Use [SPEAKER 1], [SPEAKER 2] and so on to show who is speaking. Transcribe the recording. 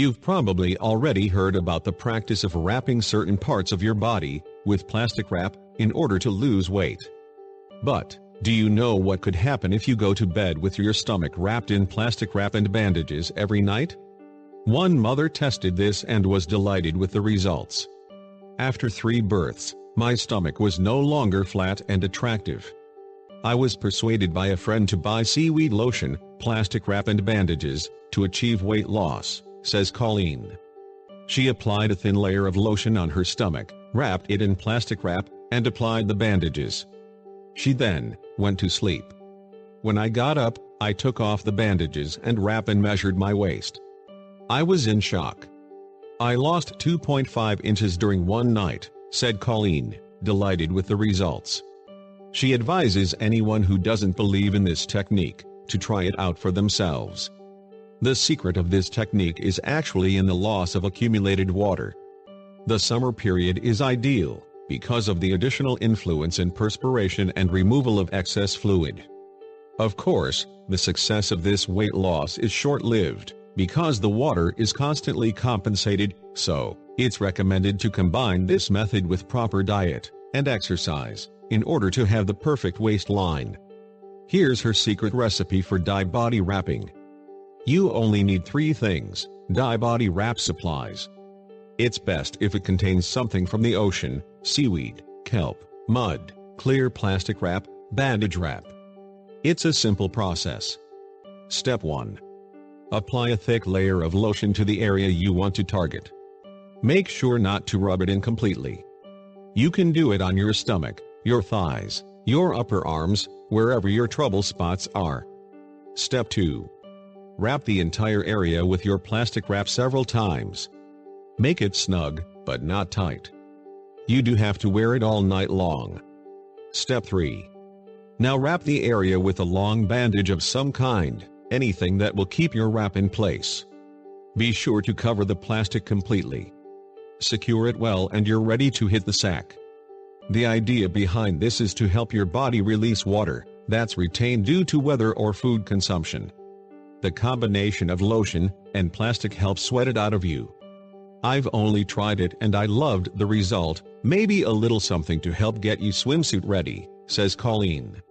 [SPEAKER 1] You've probably already heard about the practice of wrapping certain parts of your body with plastic wrap in order to lose weight. But, do you know what could happen if you go to bed with your stomach wrapped in plastic wrap and bandages every night? One mother tested this and was delighted with the results. After 3 births, my stomach was no longer flat and attractive. I was persuaded by a friend to buy seaweed lotion, plastic wrap and bandages, to achieve weight loss, says Colleen. She applied a thin layer of lotion on her stomach, wrapped it in plastic wrap, and applied the bandages. She then went to sleep. When I got up, I took off the bandages and wrap and measured my waist. I was in shock. I lost 2.5 inches during one night, said Colleen, delighted with the results. She advises anyone who doesn't believe in this technique to try it out for themselves. The secret of this technique is actually in the loss of accumulated water. The summer period is ideal because of the additional influence in perspiration and removal of excess fluid. Of course, the success of this weight loss is short-lived because the water is constantly compensated, so it's recommended to combine this method with proper diet and exercise in order to have the perfect waistline. Here's her secret recipe for dye body wrapping. You only need 3 things: dye body wrap supplies. It's best if it contains something from the ocean: seaweed, kelp, mud, clear plastic wrap, bandage wrap. It's a simple process. Step 1. Apply a thick layer of lotion to the area you want to target. Make sure not to rub it in completely. You can do it on your stomach, your thighs, your upper arms, wherever your trouble spots are. Step 2. Wrap the entire area with your plastic wrap several times. Make it snug, but not tight. You do have to wear it all night long. Step 3. Now wrap the area with a long bandage of some kind, anything that will keep your wrap in place. Be sure to cover the plastic completely. Secure it well and you're ready to hit the sack. The idea behind this is to help your body release water that's retained due to weather or food consumption. The combination of lotion and plastic helps sweat it out of you. I've only tried it and I loved the result. Maybe a little something to help get you swimsuit ready, says Colleen.